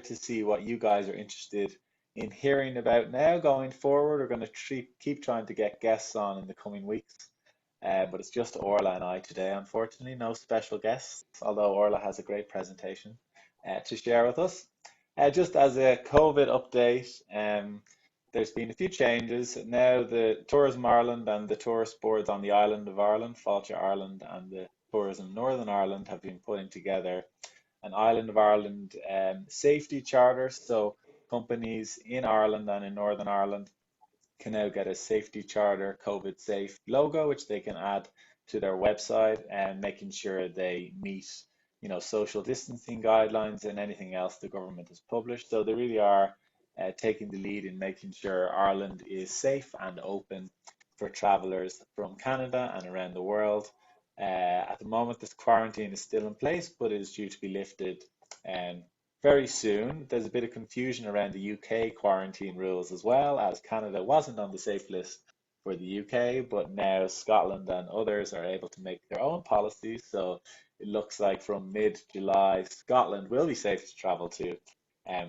to see what you guys are interested in hearing about now going forward. We're going to keep trying to get guests on in the coming weeks. But it's just Orla and I today, unfortunately. No special guests, although Orla has a great presentation to share with us. Just as a COVID update, there's been a few changes. Now the Tourism Ireland and the tourist boards on the island of Ireland, Fáilte Ireland and the Tourism Northern Ireland have been putting together an Island of Ireland safety charter. So companies in Ireland and in Northern Ireland can now get a safety charter COVID safe logo, which they can add to their website, and making sure they meet, social distancing guidelines and anything else the government has published. So they really are taking the lead in making sure Ireland is safe and open for travellers from Canada and around the world. At the moment, this quarantine is still in place, but it is due to be lifted very soon. There's a bit of confusion around the UK quarantine rules as well, as Canada wasn't on the safe list for the UK, but now Scotland and others are able to make their own policies. So it looks like from mid-July, Scotland will be safe to travel to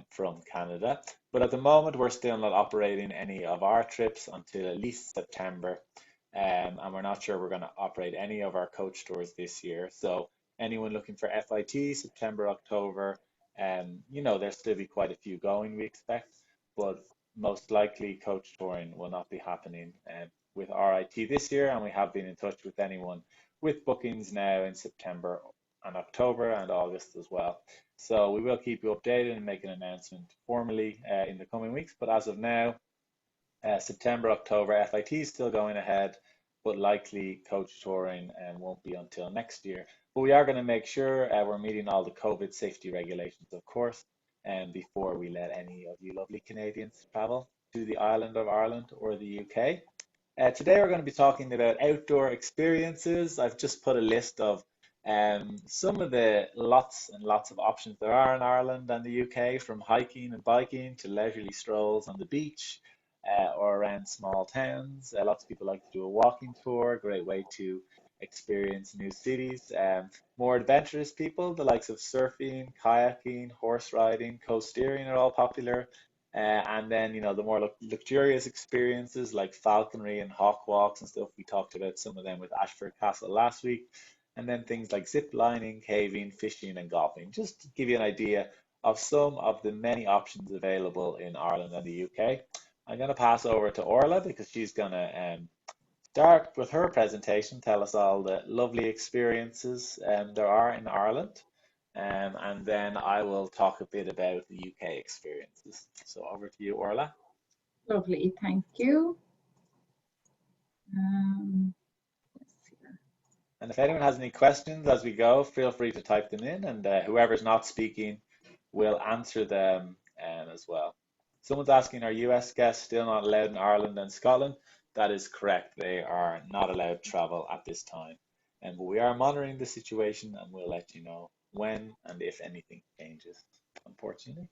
from Canada. But at the moment, we're still not operating any of our trips until at least September. And we're not sure we're going to operate any of our coach tours this year. So anyone looking for FIT, September, October, there'll still be quite a few going, we expect, but most likely coach touring will not be happening with RIT this year, and we have been in touch with anyone with bookings now in September and October and August as well. So we will keep you updated and make an announcement formally in the coming weeks, but as of now, September, October, FIT is still going ahead, but likely coach touring won't be until next year. But we are going to make sure we're meeting all the COVID safety regulations, of course, and before we let any of you lovely Canadians travel to the island of Ireland or the UK. Today we're going to be talking about outdoor experiences. I've just put a list of some of the lots and lots of options there are in Ireland and the UK, from hiking and biking to leisurely strolls on the beach or around small towns. Lots of people like to do a walking tour, a great way to experience new cities. More adventurous people, the likes of surfing, kayaking, horse riding, coast-steering are all popular. And then, the more luxurious experiences like falconry and hawk walks and stuff. We talked about some of them with Ashford Castle last week. And then things like zip lining, caving, fishing, and golfing, just to give you an idea of some of the many options available in Ireland and the UK. I'm going to pass over to Orla because she's going to start with her presentation, tell us all the lovely experiences there are in Ireland, and then I will talk a bit about the UK experiences. So over to you, Orla. Lovely, thank you. And if anyone has any questions as we go, feel free to type them in, and whoever's not speaking will answer them as well. Someone's asking, are US guests still not allowed in Ireland and Scotland? That is correct. They are not allowed travel at this time. But we are monitoring the situation, and we'll let you know when and if anything changes, unfortunately.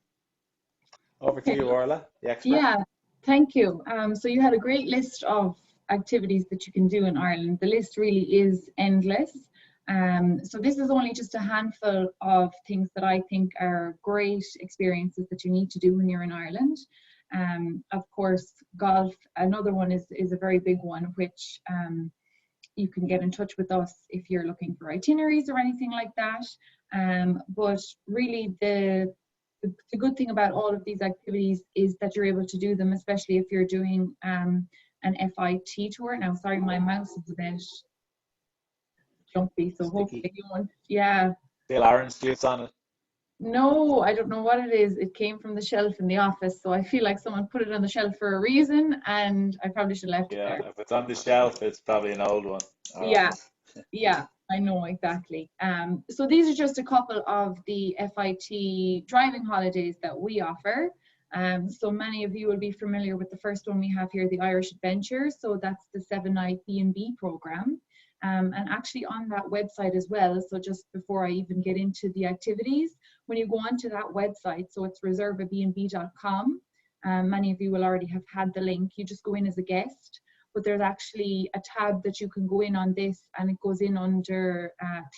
Over to you, Orla, the expert. Yeah, thank you. So you had a great list of activities that you can do in Ireland. The list really is endless. So this is only just a handful of things that I think are great experiences that you need to do when you're in Ireland. Of course, golf, another one is a very big one, which you can get in touch with us if you're looking for itineraries or anything like that. But really the good thing about all of these activities is that you're able to do them, especially if you're doing an FIT tour. Now, sorry, my mouse is a bit jumpy, so hopefully you won't. Yeah. Still orange juice on it? No, I don't know what it is. It came from the shelf in the office, so I feel like someone put it on the shelf for a reason, and I probably should have left it there. Yeah, if it's on the shelf, it's probably an old one. Oh. Yeah, yeah, I know exactly. So these are just a couple of the FIT driving holidays that we offer. So many of you will be familiar with the first one we have here, the Irish Adventure. So that's the 7-night B&B program. And actually on that website as well, so just before I even get into the activities, when you go onto that website, so it's reserveabnb.com, many of you will already have had the link. You just go in as a guest, but there's actually a tab that you can go in on this, and it goes in under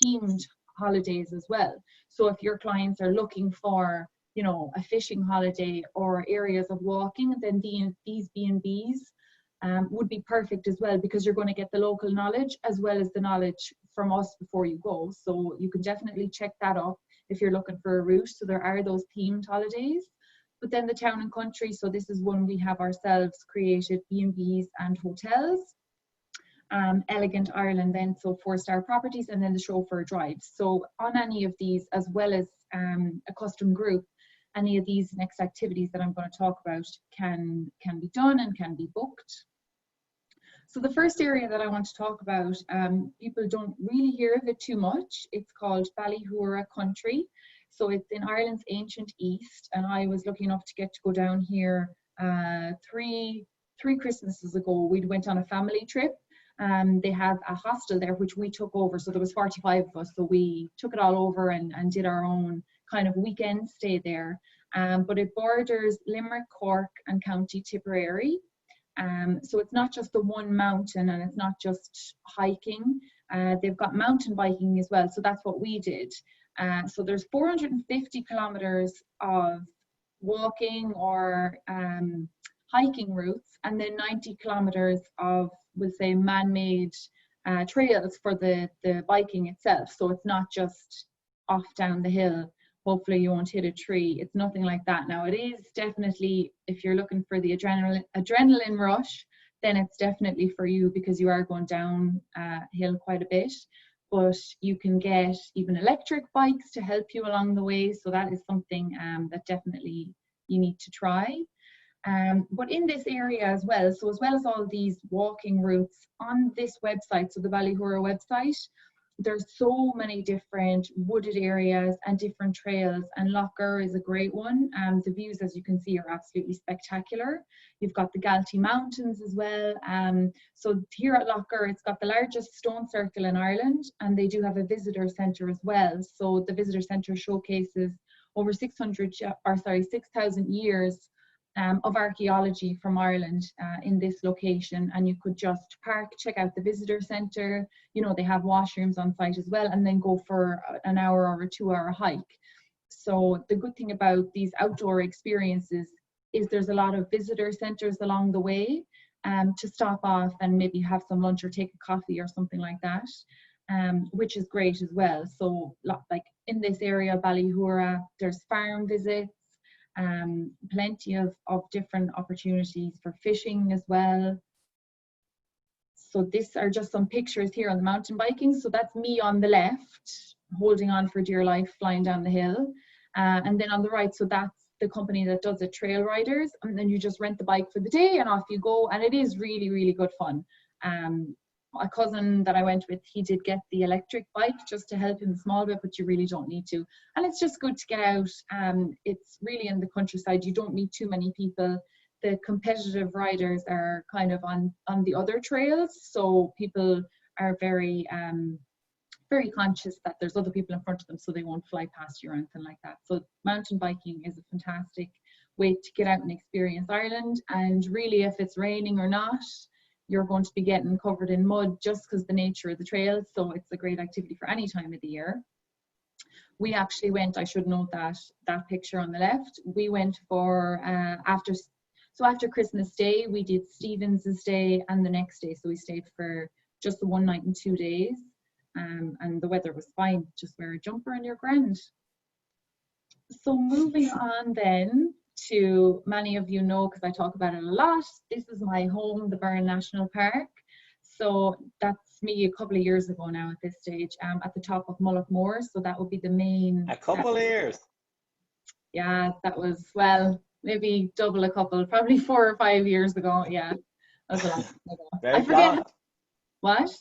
themed holidays as well. So if your clients are looking for you know, a fishing holiday or areas of walking, then these B&Bs would be perfect as well, because you're going to get the local knowledge as well as the knowledge from us before you go. So you can definitely check that up if you're looking for a route. So there are those themed holidays. But then the town and country, so this is one we have ourselves created, B&Bs and hotels. Elegant Ireland then, so 4-star properties, and then the chauffeur drives. So on any of these, as well as a custom group, any of these next activities that I'm going to talk about can be done and can be booked. So the first area that I want to talk about, people don't really hear of it too much. It's called Ballyhoura Country. So it's in Ireland's ancient east, and I was lucky enough to get to go down here three Christmases ago. We went on a family trip. They have a hostel there, which we took over. So there was 45 of us, so we took it all over and did our own kind of weekend stay there. But it borders Limerick, Cork, and County Tipperary. So it's not just the one mountain, and it's not just hiking. They've got mountain biking as well. So that's what we did. So there's 450 kilometers of walking or hiking routes, and then 90 kilometers of, we'll say, man-made trails for the biking itself. So it's not just off down the hill. Hopefully you won't hit a tree. It's nothing like that. Now it is definitely, if you're looking for the adrenaline rush, then it's definitely for you, because you are going down hill quite a bit. But you can get even electric bikes to help you along the way. So that is something that definitely you need to try. But in this area as well, so as well as all these walking routes on this website, so the Ballyhoura website, there's so many different wooded areas and different trails, and Lougher is a great one. The views, as you can see, are absolutely spectacular. You've got the Galtee Mountains as well. So here at Lougher, it's got the largest stone circle in Ireland, and they do have a visitor centre as well. So the visitor centre showcases over 6,000 years of archaeology from Ireland in this location, and you could just park, check out the visitor centre. You know, they have washrooms on site as well, and then go for an hour or a 2-hour hike. So the good thing about these outdoor experiences is there's a lot of visitor centres along the way to stop off and maybe have some lunch or take a coffee or something like that, which is great as well. So like in this area, Ballyhoura, there's farm visits, plenty of different opportunities for fishing as well. So these are just some pictures here on the mountain biking. So that's me on the left, holding on for dear life, flying down the hill. And then on the right, so that's the company that does it, Trail Riders. And then you just rent the bike for the day and off you go. And it is really, really good fun. A cousin that I went with, he did get the electric bike just to help him a small bit, but you really don't need to. And it's just good to get out. It's really in the countryside. You don't meet too many people. The competitive riders are kind of on the other trails. So people are very conscious that there's other people in front of them, so they won't fly past you or anything like that. So mountain biking is a fantastic way to get out and experience Ireland. And really, if it's raining or not, you're going to be getting covered in mud just because the nature of the trails. So it's a great activity for any time of the year. We actually went, I should note that picture on the left, we went for after Christmas Day, we did Stephen's Day and the next day. So we stayed for just the 1 night and 2 days. And the weather was fine, just wear a jumper and you're grand. So moving on then to, many of you know, because I talk about it a lot, this is my home, the Burren National Park. So that's me a couple of years ago now at this stage, at the top of Mullaghmore. So that would be the main. A couple of years. Yeah, that was, well, maybe double a couple, probably 4 or 5 years ago. Yeah, that was a long time ago. Very I forget. blonde. What?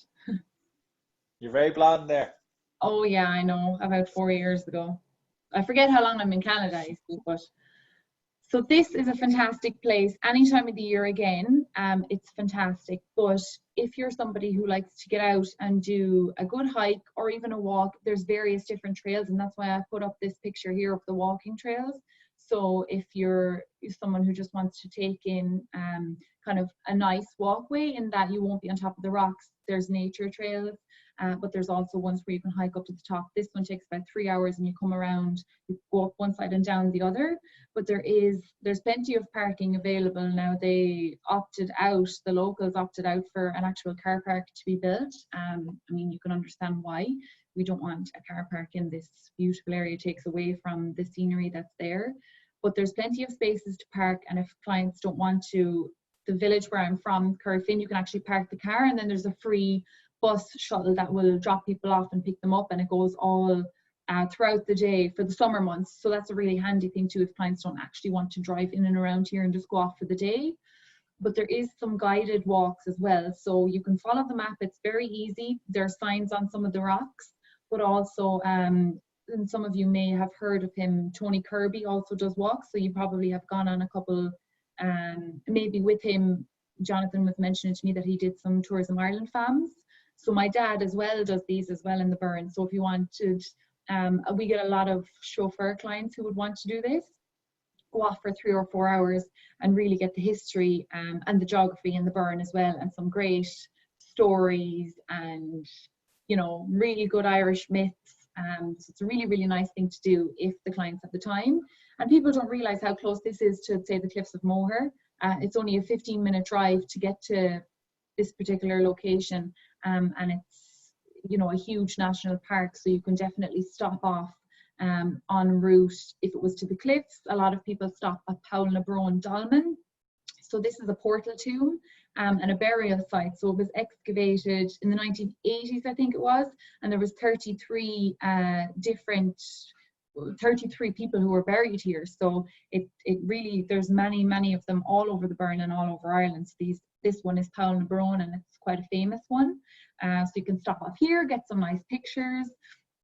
You're very blonde there. Oh yeah, I know, about 4 years ago. I forget how long I'm in Canada, you see, but. So this is a fantastic place any time of the year again. It's fantastic. But if you're somebody who likes to get out and do a good hike or even a walk, there's various different trails, and that's why I put up this picture here of the walking trails. So if you're someone who just wants to take in kind of a nice walkway in that you won't be on top of the rocks, there's nature trails. but there's also ones where you can hike up to the top. This one takes about 3 hours, and you come around, you go up one side and down the other. But there's plenty of parking available now. They opted out, the locals opted out for an actual car park to be built. I mean, you can understand why. We don't want a car park in this beautiful area. It takes away from the scenery that's there. But there's plenty of spaces to park, and if clients don't want to, the village where I'm from, Currafin, you can actually park the car, and then there's a free bus shuttle that will drop people off and pick them up, and it goes all throughout the day for the summer months. So that's a really handy thing too if clients don't actually want to drive in and around here and just go off for the day. But there is some guided walks as well, so you can follow the map. It's very easy. There are signs on some of the rocks, but also and some of you may have heard of him, Tony Kirby also does walks, so you probably have gone on a couple, maybe with him. Jonathan was mentioning to me that he did some Tourism Ireland FAMs. So my dad as well does these as well in the Burren. So if you wanted, we get a lot of chauffeur clients who would want to do this, go off for 3 or 4 hours and really get the history and the geography in the Burren as well, and some great stories and, you know, really good Irish myths. So it's a really, really nice thing to do if the clients have the time. And people don't realize how close this is to, say, the Cliffs of Moher. It's only a 15-minute drive to get to this particular location, and it's, you know, a huge national park, so you can definitely stop off en route. If it was to the Cliffs, a lot of people stop at Paul na Brón Dolmen. So this is a portal tomb and a burial site. So it was excavated in the 1980s, I think it was, and there was 33 people who were buried here. So it really, there's many of them all over the Burren and all over Ireland. So this one is Paul na Brón, and it's quite a famous one. So you can stop off here, get some nice pictures,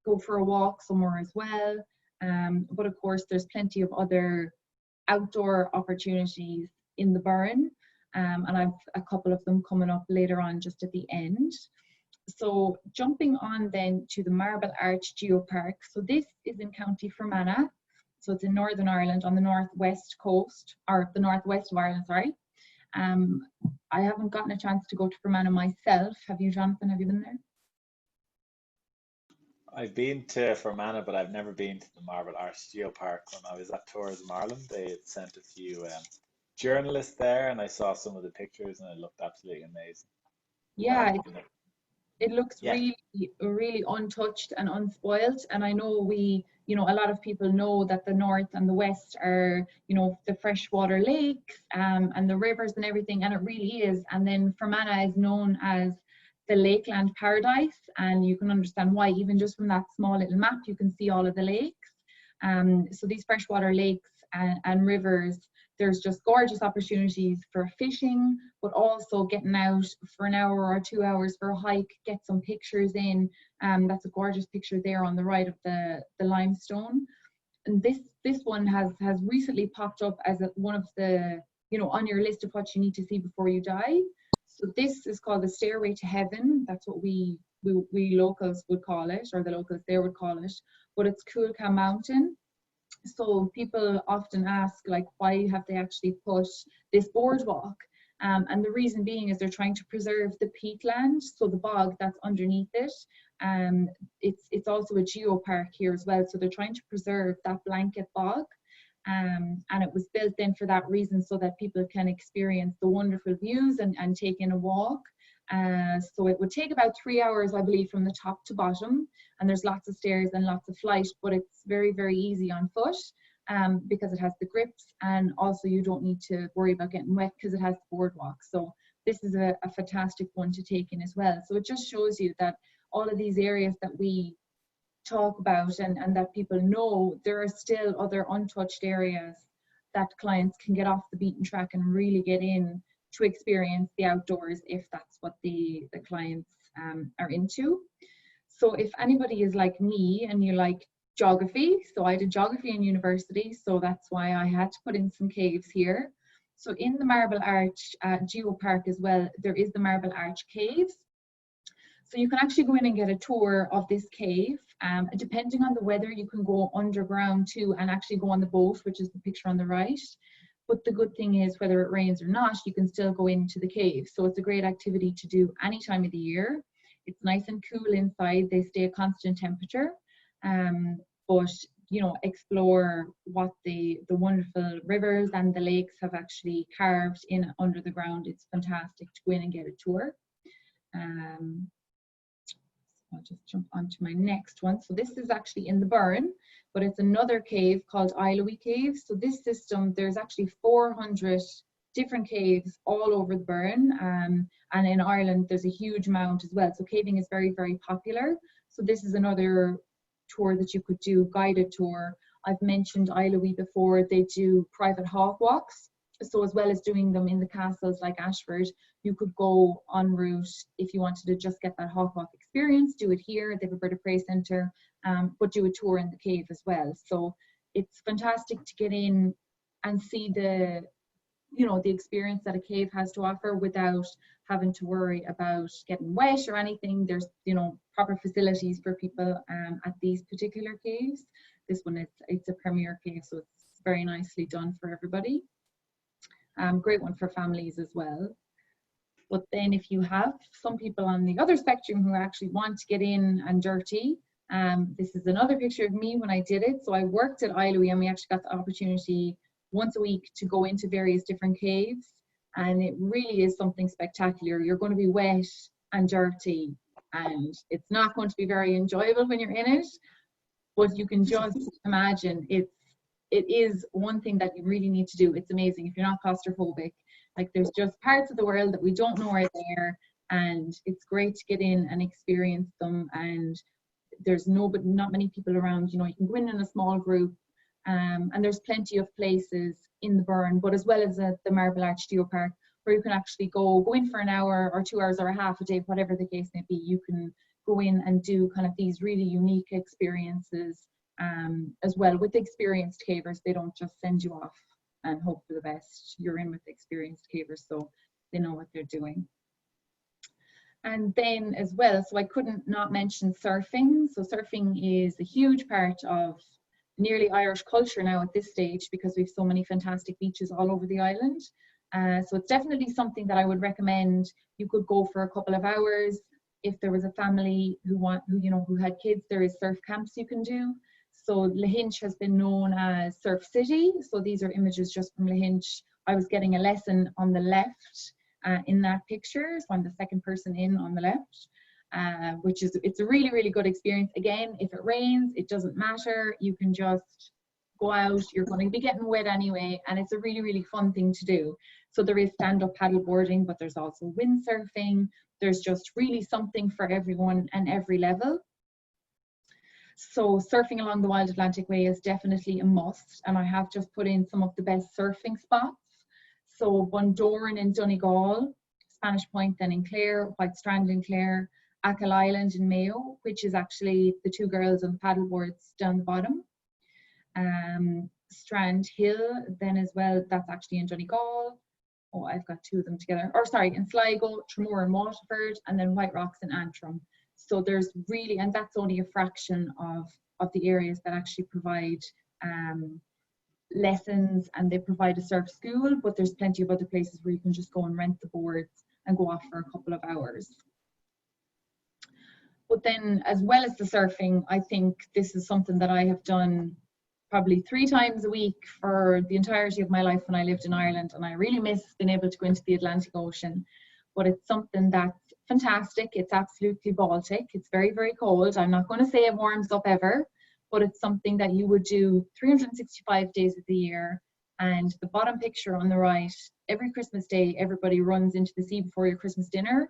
go for a walk somewhere as well. But of course, there's plenty of other outdoor opportunities in the Burren, and I've a couple of them coming up later on just at the end. So jumping on then to the Marble Arch Geopark. So this is in County Fermanagh. So it's in Northern Ireland on the northwest coast, or the northwest of Ireland, sorry. I haven't gotten a chance to go to Fermanagh myself. Have you, Jonathan? Have you been there? I've been to Fermanagh, but I've never been to the Marble Arch Geopark. When I was at Tourism Ireland, they had sent a few journalists there, and I saw some of the pictures, and it looked absolutely amazing. Yeah, it looks Yeah. really untouched and unspoiled. And I know a lot of people know that the north and the west are, the freshwater lakes and the rivers and everything, and it really is. And then Fermanagh is known as the Lakeland Paradise, and you can understand why. Even just from that small little map, you can see all of the lakes. So these freshwater lakes and rivers, there's just gorgeous opportunities for fishing, but also getting out for an hour or 2 hours for a hike, get some pictures in. That's a gorgeous picture there on the right of the limestone. And this one has recently popped up as one of the, on your list of what you need to see before you die. So this is called the Stairway to Heaven. That's what we locals would call it, or the locals there would call it. But it's Coolca Mountain. So people often ask, like, why have they actually put this boardwalk? And the reason being is they're trying to preserve the peatland, so the bog that's underneath it. It's also a geopark here as well, so they're trying to preserve that blanket bog. And it was built in for that reason, so that people can experience the wonderful views and take in a walk. So it would take about 3 hours, I believe, from the top to bottom, and there's lots of stairs and lots of flight, but it's very, very easy on foot because it has the grips, and also you don't need to worry about getting wet because it has the boardwalk. So this is a fantastic one to take in as well. So it just shows you that all of these areas that we talk about and that people know, there are still other untouched areas that clients can get off the beaten track and really get in to experience the outdoors if that's what the clients are into. So if anybody is like me and you like geography, so I did geography in university, so that's why I had to put in some caves here. So in the Marble Arch Geopark as well, there is the Marble Arch Caves. So you can actually go in and get a tour of this cave. Depending on the weather, you can go underground too and actually go on the boat, which is the picture on the right. But the good thing is, whether it rains or not, you can still go into the cave. So it's a great activity to do any time of the year. It's nice and cool inside. They stay a constant temperature. But you know, explore what the wonderful rivers and the lakes have actually carved in under the ground. It's fantastic to go in and get a tour. I'll just jump onto my next one. So this is actually in the Burren, but it's another cave called Islay Cave. So this system, there's actually 400 different caves all over the Burren, and in Ireland there's a huge amount as well. So caving is very, very popular. So this is another tour that you could do, guided tour. I've mentioned Islay before. They do private hawk walks. So as well as doing them in the castles like Ashford, you could go en route if you wanted to just get that hawk walk experience, do it here. They have a bird of prey centre, but do a tour in the cave as well. So it's fantastic to get in and see the, you know, the experience that a cave has to offer without having to worry about getting wet or anything. There's, you know, proper facilities for people at these particular caves. This one, it's a premier cave, so it's very nicely done for everybody. Great one for families as well. But then if you have some people on the other spectrum who actually want to get in and dirty, this is another picture of me when I did it. So I worked at Islay, and we actually got the opportunity once a week to go into various different caves, and it really is something spectacular. You're going to be wet and dirty, and it's not going to be very enjoyable when you're in it, but you can just imagine it is one thing that you really need to do. It's amazing if you're not claustrophobic. Like, there's just parts of the world that we don't know are there, and it's great to get in and experience them. And there's not many people around. You know, you can go in a small group, and there's plenty of places in the Burren, but as well as the Marble Arch Geopark, where you can actually go in for an hour or 2 hours or a half a day, whatever the case may be. You can go in and do kind of these really unique experiences as well. With experienced cavers, they don't just send you off and hope for the best. You're in with experienced cavers, so they know what they're doing. And then as well, so I couldn't not mention surfing. So surfing is a huge part of nearly Irish culture now at this stage, because we have so many fantastic beaches all over the island. So it's definitely something that I would recommend. You could go for a couple of hours. If there was a family who had kids, there is surf camps you can do. So Lahinch has been known as Surf City. So these are images just from Lahinch. I was getting a lesson on the left in that picture. So I'm the second person in on the left, it's a really, really good experience. Again, if it rains, it doesn't matter. You can just go out. You're going to be getting wet anyway, and it's a really, really fun thing to do. So there is stand-up paddle boarding, but there's also windsurfing. There's just really something for everyone and every level. So surfing along the Wild Atlantic Way is definitely a must, and I have just put in some of the best surfing spots. So Bundoran in Donegal, Spanish Point then in Clare, White Strand in Clare, Achill Island in Mayo, which is actually the two girls on the paddle boards down the bottom. Strand Hill then as well, that's actually in Donegal. Oh, I've got two of them together. Or sorry, in Sligo, Tramore and Waterford, and then White Rocks in Antrim. So there's really, and that's only a fraction of the areas that actually provide lessons, and they provide a surf school, but there's plenty of other places where you can just go and rent the boards and go off for a couple of hours. But then as well as the surfing, I think this is something that I have done probably 3 times a week for the entirety of my life when I lived in Ireland, and I really miss being able to go into the Atlantic Ocean. But it's something that's fantastic. It's absolutely Baltic. It's very, very cold. I'm not going to say it warms up ever, but it's something that you would do 365 days of the year. And the bottom picture on the right, every Christmas Day, everybody runs into the sea before your Christmas dinner.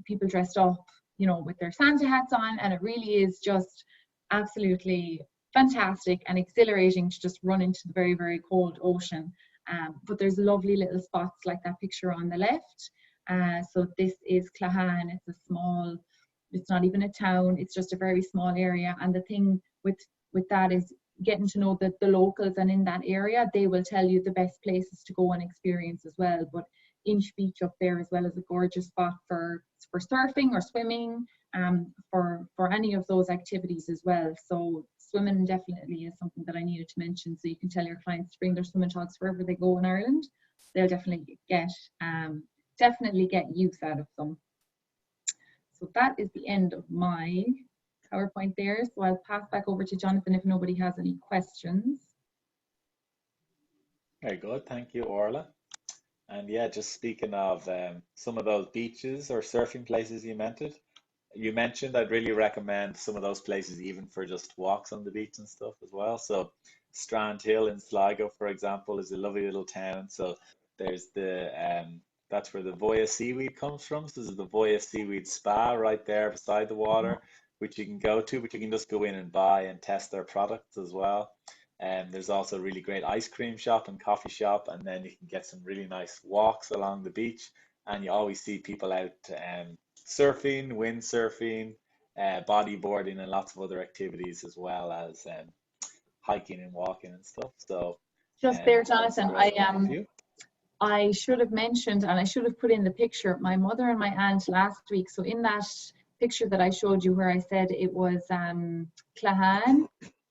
People dressed up, you know, with their Santa hats on, and it really is just absolutely fantastic and exhilarating to just run into the very, very cold ocean. But there's lovely little spots like that picture on the left. So this is Clahan. It's not even a town, it's just a very small area. And the thing with that is getting to know the locals, and in that area they will tell you the best places to go and experience as well. But Inch Beach up there as well is a gorgeous spot for surfing or swimming, for any of those activities as well. So swimming definitely is something that I needed to mention, so you can tell your clients to bring their swimming togs wherever they go in Ireland. They'll definitely get use out of them. So that is the end of my PowerPoint there. So I'll pass back over to Jonathan if nobody has any questions. Very good. Thank you, Orla. And yeah, just speaking of some of those beaches or surfing places you mentioned, I'd really recommend some of those places even for just walks on the beach and stuff as well. So Strand Hill in Sligo, for example, is a lovely little town. So there's that's where the Voya seaweed comes from. So there's the Voya seaweed spa right there beside the water, which you can go to, but you can just go in and buy and test their products as well. And there's also a really great ice cream shop and coffee shop, and then you can get some really nice walks along the beach. And you always see people out surfing, windsurfing, bodyboarding, and lots of other activities as well as hiking and walking and stuff. So Just there, that's a Jonathan, great overview. I should have mentioned, and I should have put in the picture, my mother and my aunt last week. So in that picture that I showed you where I said it was Clahan,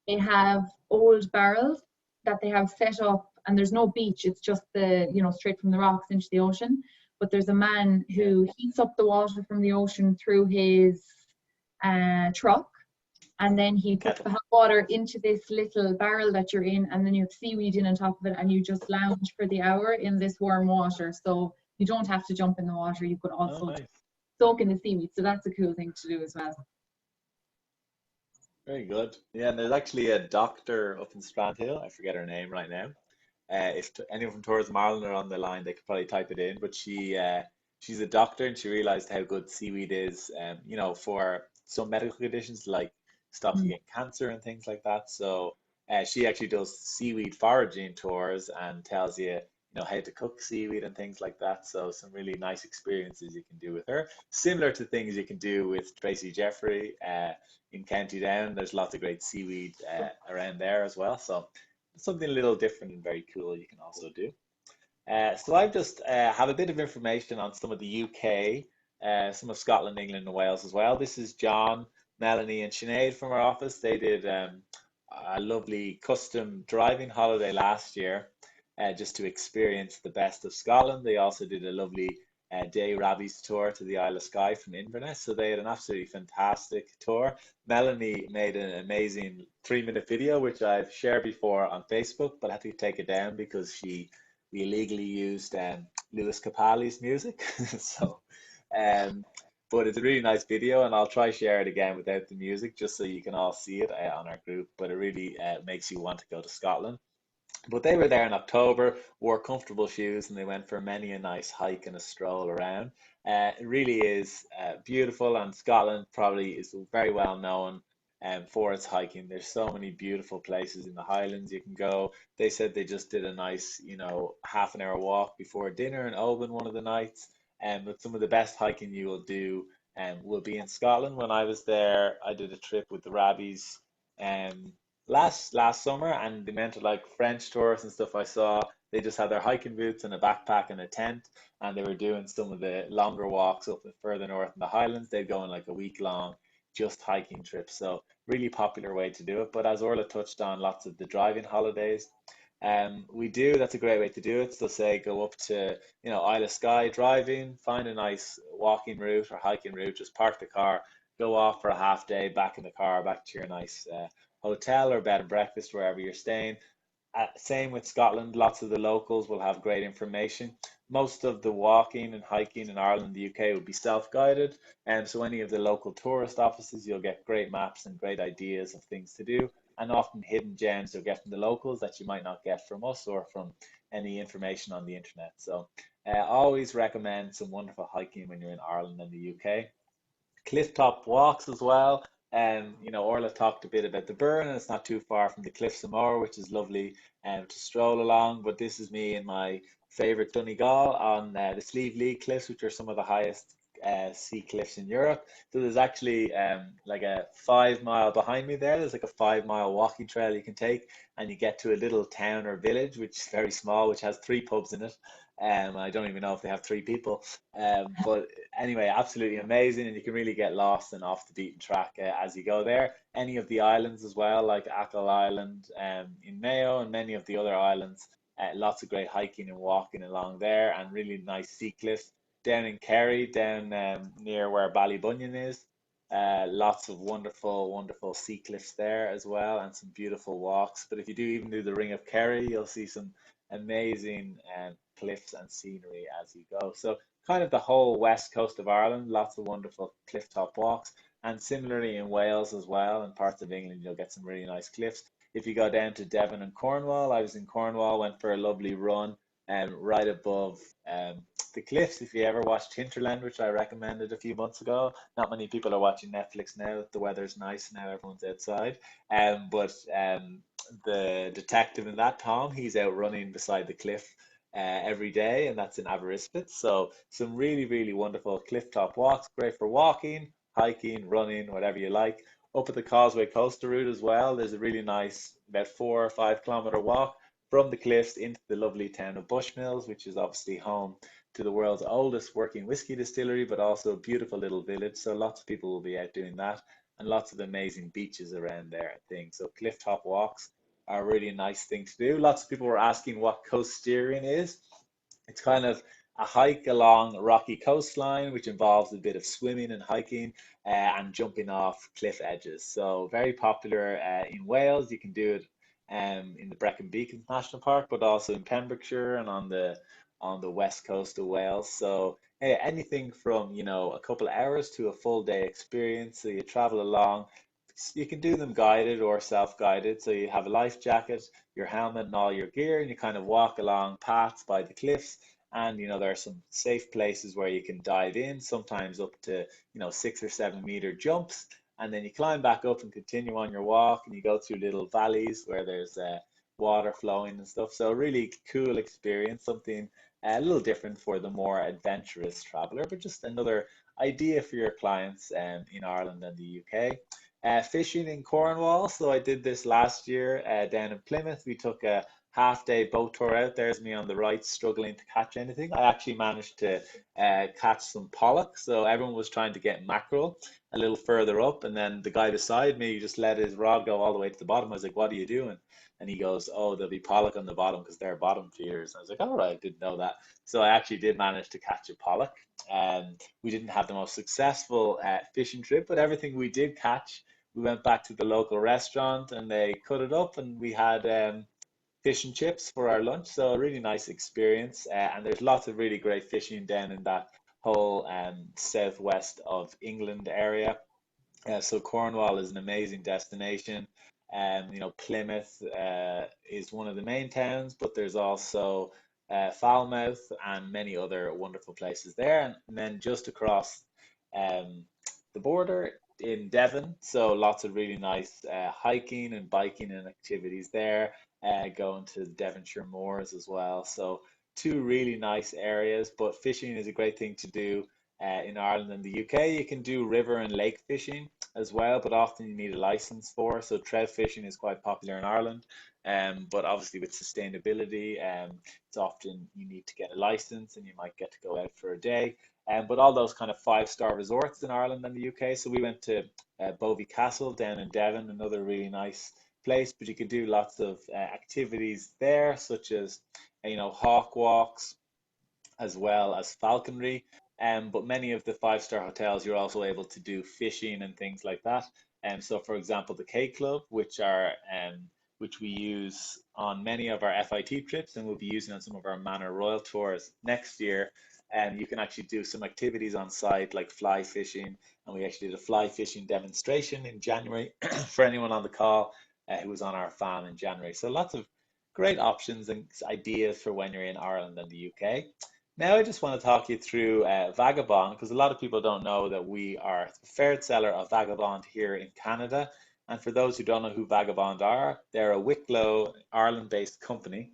they have old barrels that they have set up, and there's no beach. It's just straight from the rocks into the ocean. But there's a man who heats up the water from the ocean through his truck, and then he puts the hot water into this little barrel that you're in, and then you have seaweed in on top of it, and you just lounge for the hour in this warm water. So you don't have to jump in the water. You could also Nice. soak in the seaweed. So that's a cool thing to do as well. Very good. Yeah, and there's actually a doctor up in Strandhill. I forget her name right now. If anyone from Tourism Ireland are on the line, they could probably type it in. But she's a doctor, and she realized how good seaweed is, for some medical conditions like stops you getting cancer and things like that. So she actually does seaweed foraging tours and tells you how to cook seaweed and things like that. So some really nice experiences you can do with her, similar to things you can do with Tracy Jeffrey in County Down. There's lots of great seaweed around there as well. So something a little different and very cool you can also do. So I've just have a bit of information on some of the UK, some of Scotland, England, and Wales as well. This is John, Melanie, and Sinead from our office. They did a lovely custom driving holiday last year, just to experience the best of Scotland. They also did a lovely day Rabbie's tour to the Isle of Skye from Inverness. So they had an absolutely fantastic tour. Melanie made an amazing 3-minute video, which I've shared before on Facebook, but I had to take it down because she illegally used Lewis Capaldi's music. So, but it's a really nice video, and I'll try share it again without the music, just so you can all see it on our group. But it really makes you want to go to Scotland. But they were there in October, wore comfortable shoes, and they went for many a nice hike and a stroll around. It really is beautiful, and Scotland probably is very well known for its hiking. There's so many beautiful places in the Highlands you can go. They said they just did a nice, half an hour walk before dinner in Oban one of the nights. But some of the best hiking you will do will be in Scotland. When I was there, I did a trip with the Rabbies. Um, last summer, and the amount of like French tourists and stuff I saw, they just had their hiking boots and a backpack and a tent, and they were doing some of the longer walks up further north in the Highlands. They'd go on like a week long just hiking trips. So really popular way to do it. But as Orla touched on, lots of the driving holidays. That's a great way to do it. So say go up to, Isle of Skye driving, find a nice walking route or hiking route, just park the car, go off for a half day, back in the car, back to your nice hotel or bed and breakfast wherever you're staying. Same with Scotland, lots of the locals will have great information. Most of the walking and hiking in Ireland and the UK will be self-guided, and so any of the local tourist offices, you'll get great maps and great ideas of things to do, and often hidden gems you'll get from the locals that you might not get from us or from any information on the internet. So always recommend some wonderful hiking when you're in Ireland and the UK. Cliff top walks as well. Orla talked a bit about the Burn, and it's not too far from the Cliffs of Moher, which is lovely to stroll along. But this is me and my favorite Donegal on the Slieve League Cliffs, which are some of the highest sea cliffs in Europe. So there's actually like a 5 mile behind me there. There's like a 5 mile walking trail you can take, and you get to a little town or village, which is very small, which has 3 pubs in it. I don't even know if they have 3 people. But anyway, absolutely amazing, and you can really get lost and off the beaten track as you go there. Any of the islands as well, like Achill Island in Mayo, and many of the other islands, lots of great hiking and walking along there, and really nice sea cliffs. down in Kerry, down near where Ballybunion is. Lots of wonderful, wonderful sea cliffs there as well, and some beautiful walks. But if you do even do the Ring of Kerry, you'll see some amazing cliffs and scenery as you go. So kind of the whole west coast of Ireland, lots of wonderful cliff top walks. And similarly in Wales as well, and parts of England, you'll get some really nice cliffs. If you go down to Devon and Cornwall, I was in Cornwall, went for a lovely run right above the cliffs. If you ever watched Hinterland, which I recommended a few months ago, not many people are watching Netflix now. The weather's nice now, everyone's outside. But the detective in that, Tom, he's out running beside the cliff every day, and that's in Aberystwyth. So some really, really wonderful cliff top walks, great for walking, hiking, running, whatever you like. Up at the Causeway Coastal Route as well, there's a really nice about 4 or 5 kilometer walk from the cliffs into the lovely town of Bushmills, which is obviously home to the world's oldest working whiskey distillery, but also a beautiful little village. So lots of people will be out doing that, and lots of amazing beaches around there and things. So cliff top walks are a really nice thing to do. Lots of people were asking what coast steering is. It's kind of a hike along a rocky coastline, which involves a bit of swimming and hiking and jumping off cliff edges. So very popular in Wales. You can do it in the Brecon Beacons National Park, but also in Pembrokeshire and on the west coast of Wales. So anything from, you know, a couple of hours to a full day experience. So you travel along. You can do them guided or self-guided. So you have a life jacket, your helmet, and all your gear, and you kind of walk along paths by the cliffs. And you know there are some safe places where you can dive in, sometimes up to 6 or 7 meter jumps, and then you climb back up and continue on your walk, and you go through little valleys where there's water flowing and stuff. So a really cool experience, something a little different for the more adventurous traveler, but just another idea for your clients in Ireland and the UK. Fishing in Cornwall. So I did this last year down in Plymouth. We took a half day boat tour out. There's me on the right, struggling to catch anything. I actually managed to catch some pollock. So everyone was trying to get mackerel a little further up, and then the guy beside me just let his rod go all the way to the bottom. I was like, "What are you doing?" And he goes, "Oh, there'll be pollock on the bottom because they're bottom feeders." I was like, "All right, I didn't know that." So I actually did manage to catch a pollock. We didn't have the most successful fishing trip, but everything we did catch, we went back to the local restaurant and they cut it up, and we had fish and chips for our lunch. So a really nice experience. And there's lots of really great fishing down in that whole southwest of England area. So Cornwall is an amazing destination. Plymouth is one of the main towns, but there's also Falmouth and many other wonderful places there. And then just across um, the border in Devon, so lots of really nice hiking and biking and activities there. Going to the Devonshire Moors as well. So two really nice areas, but fishing is a great thing to do in Ireland and the UK. You can do river and lake fishing as well, but often you need a license for. So trout fishing is quite popular in Ireland, but obviously with sustainability, it's often you need to get a license and you might get to go out for a day. But all those kind of five-star resorts in Ireland and the UK. So we went to Bovey Castle down in Devon, another really nice place. But you could do lots of activities there, such as hawk walks as well as falconry. But many of the five-star hotels, you're also able to do fishing and things like that. So, for example, the K Club, which we use on many of our FIT trips, and we'll be using on some of our Manor Royal tours next year. And you can actually do some activities on site like fly fishing, and we actually did a fly fishing demonstration in January for anyone on the call who was on our farm in January. So lots of great options and ideas for when you're in Ireland and the UK. Now I just want to talk you through Vagabond because a lot of people don't know that we are the preferred seller of Vagabond here in Canada. And for those who don't know who Vagabond are, they're a Wicklow, Ireland-based company.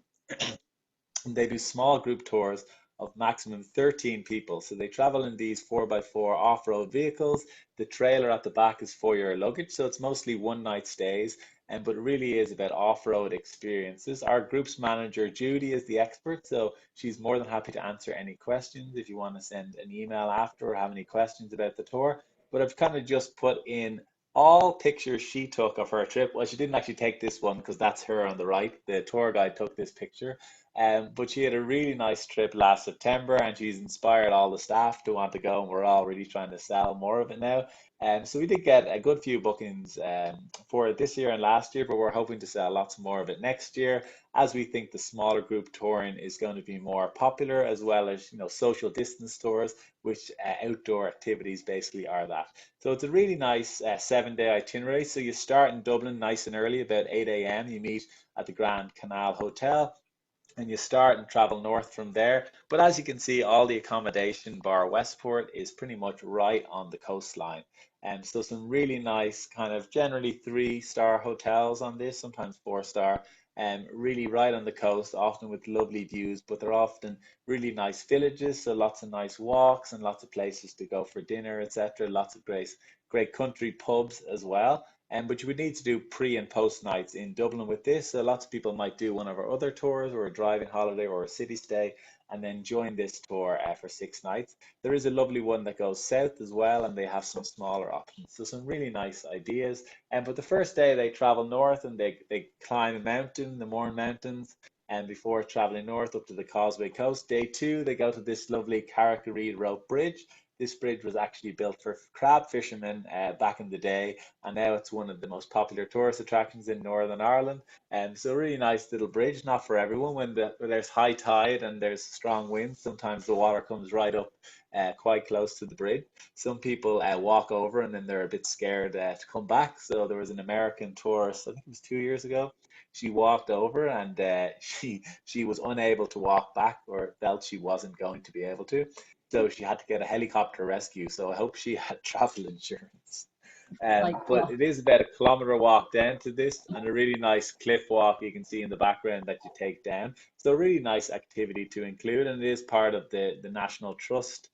And they do small group tours of maximum 13 people. So they travel in these 4x4 off-road vehicles. The trailer at the back is for your luggage. So it's mostly one night stays, and but it really is about off-road experiences. Our group's manager, Judy, is the expert. So she's more than happy to answer any questions if you want to send an email after or have any questions about the tour. But I've kind of just put in all pictures she took of her trip. Well, she didn't actually take this one because that's her on the right. The tour guide took this picture, But she had a really nice trip last September, and she's inspired all the staff to want to go, and we're all really trying to sell more of it now. So we did get a good few bookings for it this year and last year, but we're hoping to sell lots more of it next year, as we think the smaller group touring is going to be more popular, as well as social distance tours, which outdoor activities basically are that. So it's a really nice 7 day itinerary. So you start in Dublin nice and early, about 8 a.m. You meet at the Grand Canal Hotel, and you start and travel north from there. But as you can see, all the accommodation bar Westport is pretty much right on the coastline. And so some really nice kind of generally 3-star hotels on this, sometimes 4-star, and really right on the coast, often with lovely views, but they're often really nice villages, so lots of nice walks and lots of places to go for dinner, etc. Lots of great country pubs as well. But you would need to do pre and post nights in Dublin with this. So lots of people might do one of our other tours or a driving holiday or a city stay and then join this tour for 6 nights. There is a lovely one that goes south as well, and they have some smaller options. So some really nice ideas. But the first day they travel north and they climb a mountain, the Mourne Mountains, and before traveling north up to the Causeway Coast. Day 2, they go to this lovely Carrick-a-Reid rope bridge. This bridge was actually built for crab fishermen back in the day, and now it's one of the most popular tourist attractions in Northern Ireland. So a really nice little bridge, not for everyone. When there's high tide and there's strong winds, sometimes the water comes right up quite close to the bridge. Some people walk over and then they're a bit scared to come back. So there was an American tourist, I think it was 2 years ago. She walked over and she was unable to walk back, or felt she wasn't going to be able to. So she had to get a helicopter rescue. So I hope she had travel insurance. Like, But it is about a kilometer walk down to this, and a really nice cliff walk you can see in the background that you take down. So a really nice activity to include, and it is part of the National Trust.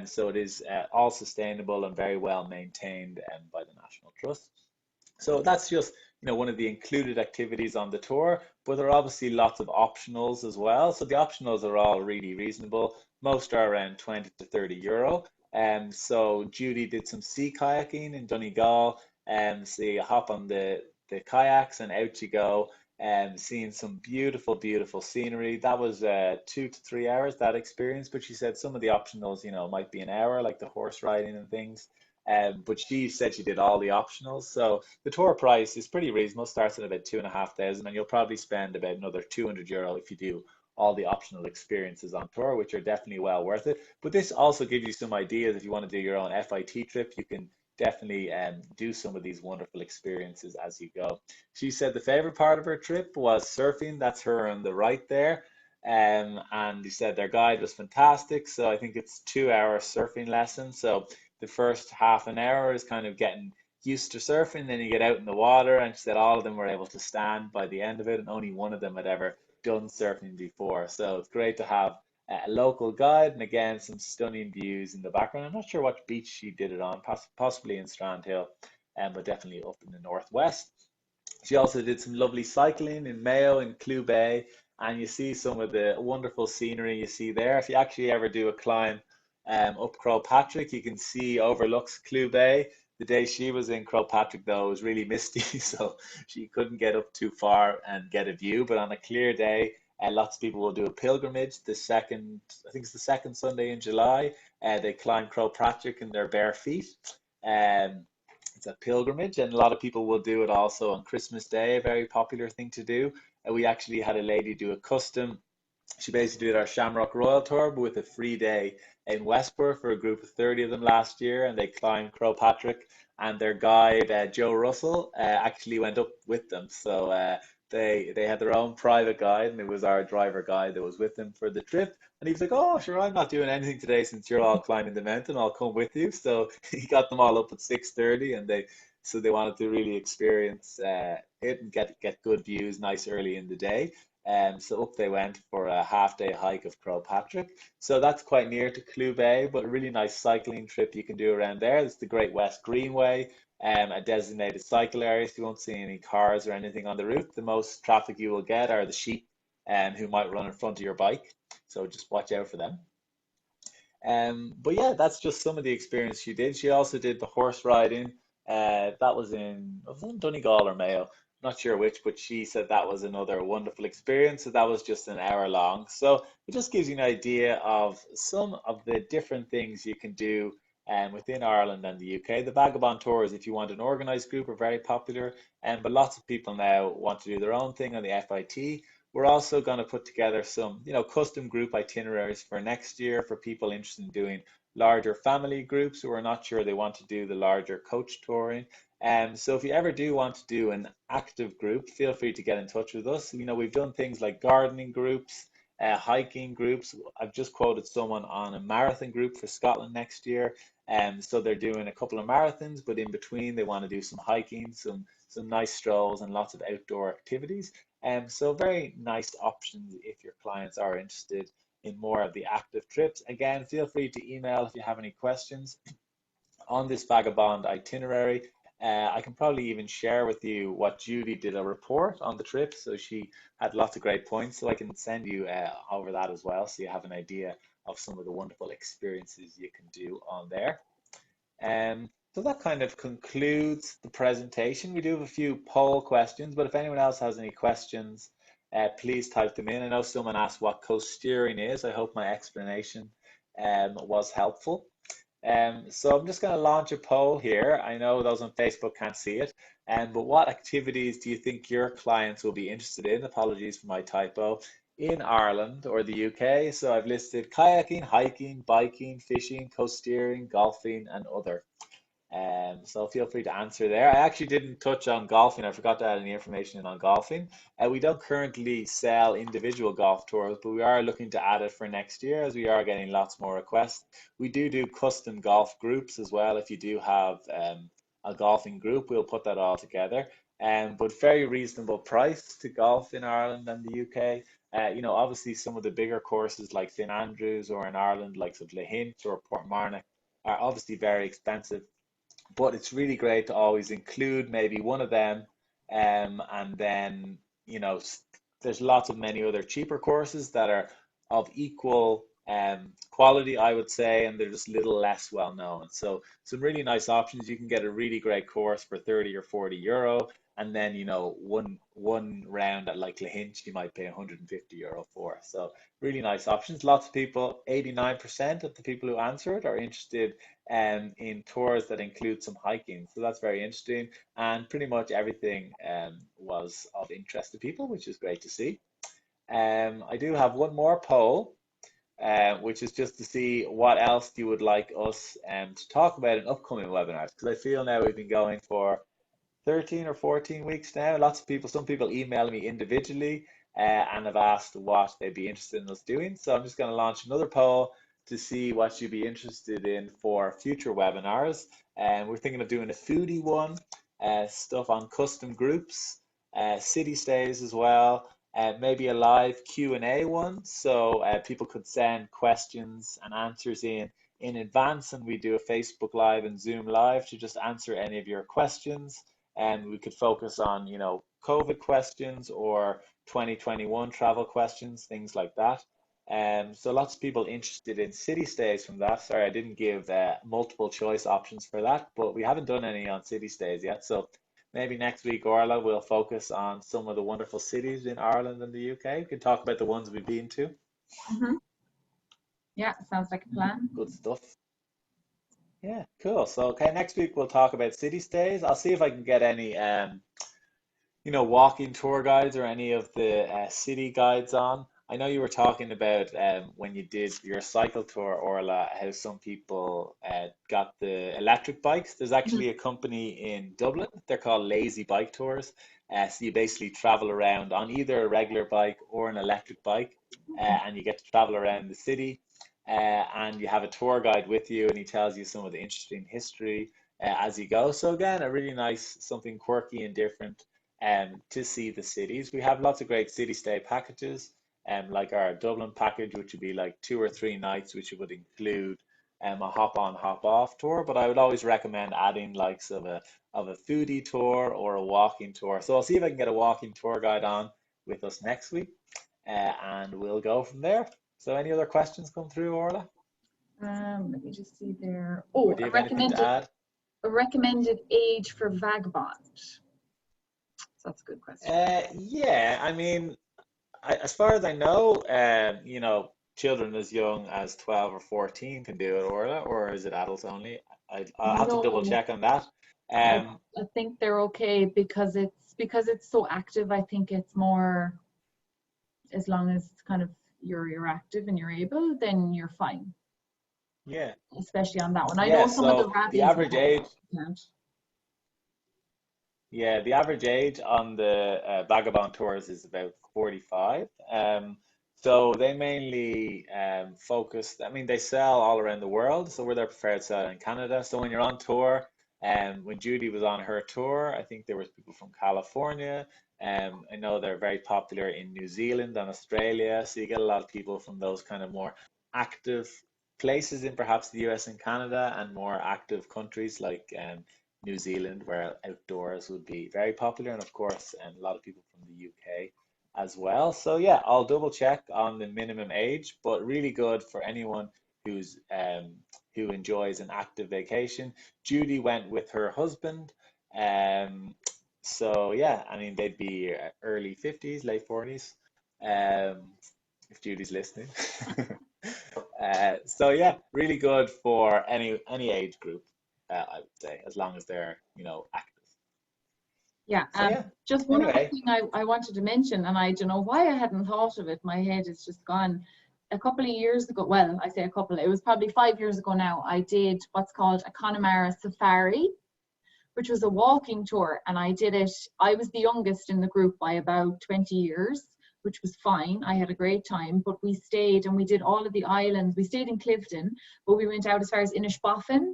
So it is all sustainable and very well maintained by the National Trust. So that's just one of the included activities on the tour, but there are obviously lots of optionals as well. So the optionals are all really reasonable. Most are around 20 to 30 euro. So Judy did some sea kayaking in Donegal, so you hop on the kayaks and out you go, seeing some beautiful, beautiful scenery. That was 2 to 3 hours, that experience, but she said some of the optionals, might be an hour, like the horse riding and things. But she said she did all the optionals. So the tour price is pretty reasonable, starts at about 2,500, and you'll probably spend about another 200 euro if you do all the optional experiences on tour, which are definitely well worth it. But this also gives you some ideas. If you want to do your own FIT trip, you can definitely do some of these wonderful experiences as you go. She said the favorite part of her trip was surfing. That's her on the right there. And he said their guide was fantastic. So I think it's 2 hour surfing lesson. So the first half an hour is kind of getting used to surfing, then you get out in the water, and she said all of them were able to stand by the end of it, and only one of them had ever done surfing before. So it's great to have a local guide, and again some stunning views in the background. I'm not sure what beach she did it on, possibly in Strandhill, but definitely up in the northwest. She also did some lovely cycling in Mayo and Clew Bay, and you see some of the wonderful scenery you see there. If you actually ever do a climb up Crowpatrick, you can see overlooks Clew Bay. The day she was in Crowpatrick, though, it was really misty, so she couldn't get up too far and get a view. But on a clear day, lots of people will do a pilgrimage. I think it's the second Sunday in July. They climb Crowpatrick in their bare feet. Um, it's a pilgrimage, and a lot of people will do it also on Christmas Day, a very popular thing to do. We actually had a lady do a custom. She basically did our Shamrock Royal Tour, but with a free day in Westport for a group of 30 of them last year, and they climbed Crowpatrick, and their guide, Joe Russell, actually went up with them. So they had their own private guide, and it was our driver guide that was with them for the trip. And he was like, "Oh, sure, I'm not doing anything today since you're all climbing the mountain. I'll come with you." So he got them all up at 6:30, and they wanted to really experience it and get good views nice early in the day. So up they went for a half-day hike of Crowpatrick. So that's quite near to Clew Bay, but a really nice cycling trip you can do around there. It's the Great West Greenway, a designated cycle area, so you won't see any cars or anything on the route. The most traffic you will get are the sheep who might run in front of your bike. So just watch out for them. But yeah, that's just some of the experience she did. She also did the horse riding. That was in Donegal or Mayo. not sure which, but she said that was another wonderful experience. So that was just an hour long. So it just gives you an idea of some of the different things you can do within Ireland and the UK. The Vagabond tours, if you want an organized group, are very popular, but lots of people now want to do their own thing on the FIT. We're also going to put together some, custom group itineraries for next year for people interested in doing larger family groups who are not sure they want to do the larger coach touring. So if you ever do want to do an active group, feel free to get in touch with us. We've done things like gardening groups, hiking groups. I've just quoted someone on a marathon group for Scotland next year. So they're doing a couple of marathons, but in between they want to do some hiking, some nice strolls and lots of outdoor activities. So very nice options if your clients are interested in more of the active trips. Again, feel free to email if you have any questions on this Vagabond itinerary. I can probably even share with you what Judy did a report on the trip. So she had lots of great points. So I can send you over that as well. So you have an idea of some of the wonderful experiences you can do on there. So that kind of concludes the presentation. We do have a few poll questions, but if anyone else has any questions, please type them in. I know someone asked what co-steering is. I hope my explanation was helpful. So I'm just going to launch a poll here. I know those on Facebook can't see it, but what activities do you think your clients will be interested in? Apologies for my typo. In Ireland or the UK. So I've listed kayaking, hiking, biking, fishing, co-steering, golfing, and other. So feel free to answer there. I actually didn't touch on golfing. I forgot to add any information in on golfing. We don't currently sell individual golf tours, but we are looking to add it for next year as we are getting lots more requests. We do custom golf groups as well. If you do have a golfing group, we'll put that all together. But very reasonable price to golf in Ireland and the UK. Obviously some of the bigger courses like St Andrews or in Ireland, like Lahinch or Portmarnock, are obviously very expensive, but it's really great to always include maybe one of them, and then there's lots of many other cheaper courses that are of equal quality, I would say, and they're just a little less well known. So some really nice options. You can get a really great course for 30 or 40 euro, and then one round at like Lahinch you might pay 150 euro for. So really nice options. Lots of people, 89% of the people who answered are interested in tours that include some hiking. So that's very interesting. And pretty much everything was of interest to people, which is great to see. I do have one more poll, which is just to see what else you would like us to talk about in upcoming webinars. Because I feel now we've been going for 13 or 14 weeks now. Lots of people, some people email me individually and have asked what they'd be interested in us doing. So I'm just going to launch another poll to see what you'd be interested in for future webinars. And we're thinking of doing a foodie one, stuff on custom groups, city stays as well, maybe a live Q&A one. So people could send questions and answers in advance, and we do a Facebook Live and Zoom Live to just answer any of your questions. And we could focus on, COVID questions or 2021 travel questions, things like that. So lots of people interested in city stays from that. Sorry, I didn't give multiple choice options for that, but we haven't done any on city stays yet. So maybe next week, Orla, we'll focus on some of the wonderful cities in Ireland and the UK. We can talk about the ones we've been to. Yeah, sounds like a plan. Good stuff. Yeah, cool. So, okay, next week we'll talk about city stays. I'll see if I can get any, walking tour guides or any of the city guides on. I know you were talking about when you did your cycle tour, Orla, how some people got the electric bikes. There's actually a company in Dublin. They're called Lazy Bike Tours. So you basically travel around on either a regular bike or an electric bike, and you get to travel around the city. And you have a tour guide with you, and he tells you some of the interesting history as you go. So again, a really nice, something quirky and different to see the cities. We have lots of great city stay packages, like our Dublin package, which would be like 2 or 3 nights, which would include a hop on, hop off tour. But I would always recommend adding likes of a foodie tour or a walking tour. So I'll see if I can get a walking tour guide on with us next week, and we'll go from there. So any other questions come through, Orla? Let me just see there. Or Oh, do you have anything to add? a recommended age for Vagabond. That's a good question. Yeah, I mean, as far as I know, you know, children as young as 12 or 14 can do it, Orla, or is it adults only? I'll have to double No, check on that. I Um, I think they're okay because it's so active. I think it's more, as long as kind of you're active and you're able, then you're fine. yeah, Especially on that one. I yeah. know some of the So the rallies average age, can't. yeah, the average age on the Vagabond tours is about 45. So they mainly focus, I mean, they sell all around the world. So we're their preferred seller in Canada. So when you're on tour, when Judy was on her tour, I think there was people from California. I know they're very popular in New Zealand and Australia. So you get a lot of people from those kind of more active places in perhaps the US and Canada, and more active countries like New Zealand, where outdoors would be very popular, and of course, and a lot of people from the UK as well. So yeah, I'll double check on the minimum age, but really good for anyone who's who enjoys an active vacation. Judy went with her husband, so yeah, I mean they'd be early 50s, late 40s, if Judy's listening. So yeah, really good for any age group, I would say, as long as they're, you know, active. Yeah, So yeah, just one other anyway, thing I wanted to mention, and I don't know why I hadn't thought of it. My head is just gone. A couple of years ago, well, I say a couple, it was probably 5 years ago now, I did what's called a Connemara Safari, which was a walking tour, and I did it. I was the youngest in the group by about 20 years, which was fine. I had a great time, but we stayed and we did all of the islands. We stayed in Clifton, but we went out as far as Inishbofin,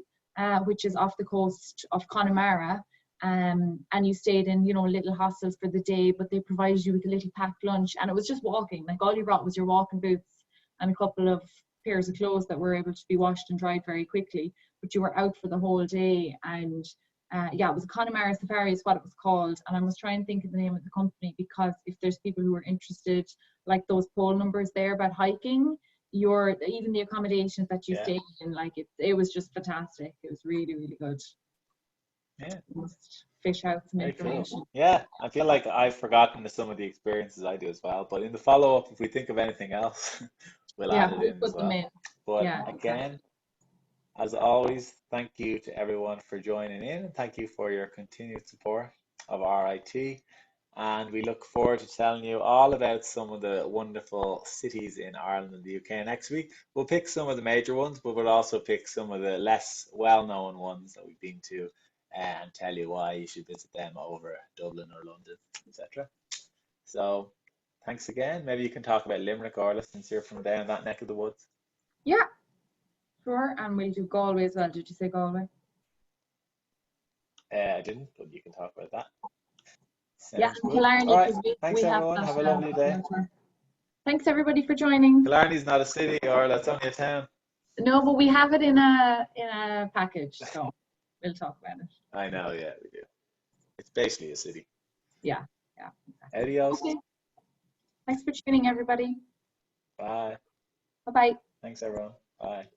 which is off the coast of Connemara. And you stayed in, you know, little hostels for the day, but they provided you with a little packed lunch, and it was just walking. Like all you brought was your walking boots and a couple of pairs of clothes that were able to be washed and dried very quickly. But you were out for the whole day, and yeah, it was a Connemara Safari is what it was called. And I must try and think of the name of the company, because if there's people who are interested, like those poll numbers there about hiking, your even the accommodations that you yeah, stayed in, like it was just fantastic. It was really, really good. yeah, Must fish out some very cool. information. Yeah, I feel like I've forgotten some of the experiences I do as well, but in the follow-up, if we think of anything else, we'll Yeah, add it we'll in as put them well. in. But Yeah, exactly. again, as always, thank you to everyone for joining in, and thank you for your continued support of RIT. And we look forward to telling you all about some of the wonderful cities in Ireland and the UK next week. We'll pick some of the major ones, but we'll also pick some of the less well-known ones that we've been to, and tell you why you should visit them over Dublin or London, etc. So thanks again. Maybe you can talk about Limerick, Orla, since you're from down that neck of the woods. Yeah, sure. And we'll do Galway as well. Did you say Galway? I didn't, but you can talk about that. Yeah, Sounds and good. All Killarney, right. because Thanks, we have everyone. that Have a lovely on day. our tour. Thanks everybody for joining. Killarney's not a city, or it's only a town. No, but we have it in a package, so we'll talk about it. I know, yeah, we do. It's basically a city. Yeah, yeah, exactly. Adios. Okay. Thanks for tuning, everybody. Bye. Bye bye. Thanks, everyone. Bye.